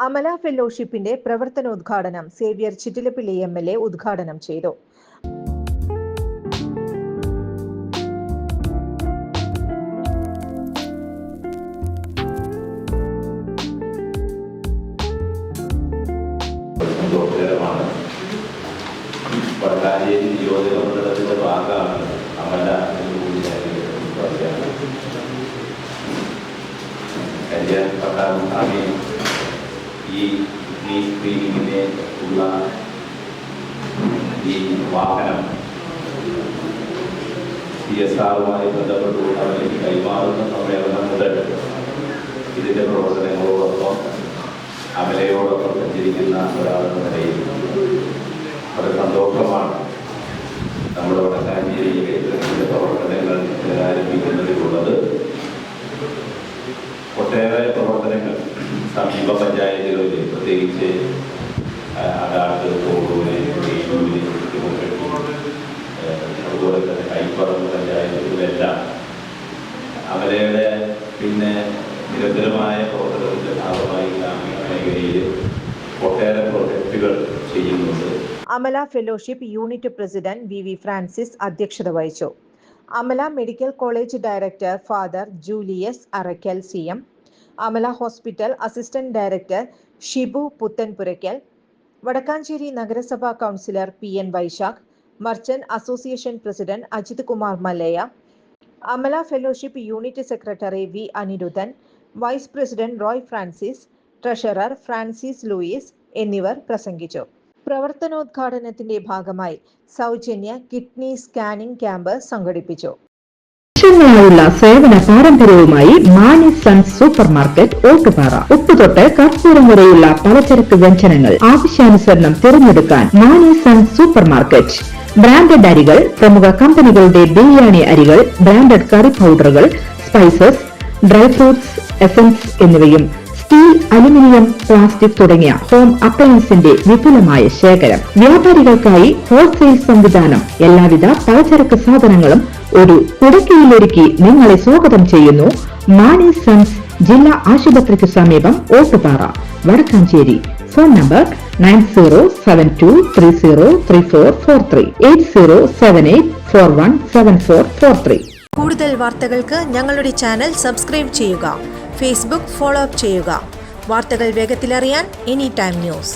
Amala ഫെലോഷിപ്പിന്റെ പ്രവർത്തനോദ്ഘാടനം Xavier Chittilappilly MLA ഉദ്ഘാടനം ചെയ്തു. വടക്കാഞ്ചേരി നിയോജക മണ്ഡലത്തിന്റെ ഭാഗമാണ് അമല പട്ടാമ്പി ഈ ക്ലീനിങ്ങിനെ ഉള്ള ഈ വാഹനം CSRുമായി ബന്ധപ്പെട്ടുകൊണ്ട് അവർക്ക് കൈമാറുന്ന സമ്മേളനം മുതൽ ഇതിന്റെ പ്രവർത്തനങ്ങളോടൊപ്പം അമലയോടൊപ്പം സഞ്ചരിക്കുന്ന ഒരാളെന്ന നിലയിൽ വളരെ സന്തോഷമാണ് നമ്മുടെ വടക്കാഞ്ചേരിയിലെ ഇതിന്റെ പ്രവർത്തനങ്ങൾ ആരംഭിക്കുന്നതിലുള്ളത്. ഒട്ടേറെ പ്രവർത്തനങ്ങൾ സമീപ പഞ്ചായത്തുകളിൽ, പ്രത്യേകിച്ച് അടാട്ട്, കോടൂര്, വേലൂര്, അതുപോലെ തന്നെ കൈപ്പറമ്പ് പഞ്ചായത്തുകളിലെല്ലാം അവരുടെ നിരന്തരമായ പ്രവർത്തനത്തിന്റെ ഭാഗമായി ഗ്രാമീണ മേഖലയിൽ ഒട്ടേറെ പ്രൊജക്ടുകൾ ചെയ്യുന്നുണ്ട്. Amala fellowship unit president VV Francis അധ്യക്ഷത വഹിച്ചു. Amala medical college director father Julius Arackal CM, Amala hospital assistant director Shibu Puthenpurakkal, Vadakkanchery നഗരസഭാ councillor PN Vaishakh, merchant association president Ajith Kumar Mallaya, Amala fellowship unit secretary V Aniruddhan, vice president Roy Francis, treasurer Francis Louis എന്നിവർ പ്രസംഗിച്ചു. പ്രവർത്തനോദ്ഘാടനത്തിന്റെ ഭാഗമായി സൗജന്യ കിഡ്നി സ്കാനിംഗ് ക്യാമ്പ് സംഘടിപ്പിച്ചു. വർഷങ്ങളായുള്ള സേവന പാരമ്പര്യവുമായി Mani sons super market Ottupara. ഉപ്പുതൊട്ട് കർപ്പൂരം വരെയുള്ള പലചരക്ക് വ്യഞ്ജനങ്ങൾ ആവശ്യാനുസരണം തിരഞ്ഞെടുക്കാൻ Mani sons super market. Branded അരികൾ, പ്രമുഖ കമ്പനികളുടെ ബിരിയാണി അരികൾ, ബ്രാൻഡഡ് കറി പൗഡറുകൾ, സ്പൈസസ്, ഡ്രൈ ഫ്രൂട്ട്സ്, എസൻസ് എന്നിവയും സ്റ്റീൽ, അലുമിനിയം, പ്ലാസ്റ്റിക് തുടങ്ങിയ ഹോം അപ്ലയൻസിന്റെ വിപുലമായ ശേഖരം. വ്യാപാരികൾക്കായി ഹോൾസെയിൽ സംവിധാനം. എല്ലാവിധ പലചരക്ക് സാധനങ്ങളും ഒരു കുടക്കീഴിലൊരുക്കി നിങ്ങളെ സ്വാഗതം ചെയ്യുന്നു. മാണി സൺസ് ജില്ലാ ആശുപത്രിക്ക് സമീപം ഓട്ടുപാറ, വടക്കാഞ്ചേരി. Phone number 9072303443 8078417443. കൂടുതൽ വാർത്തകൾക്ക് ഞങ്ങളുടെ ചാനൽ സബ്സ്ക്രൈബ് ചെയ്യുക. ഫേസ്ബുക്ക് ഫോളോ അപ്പ് ചെയ്യുക. വാർത്തകൾ വേഗത്തിലറിയാൻ എനി ടൈം ന്യൂസ്.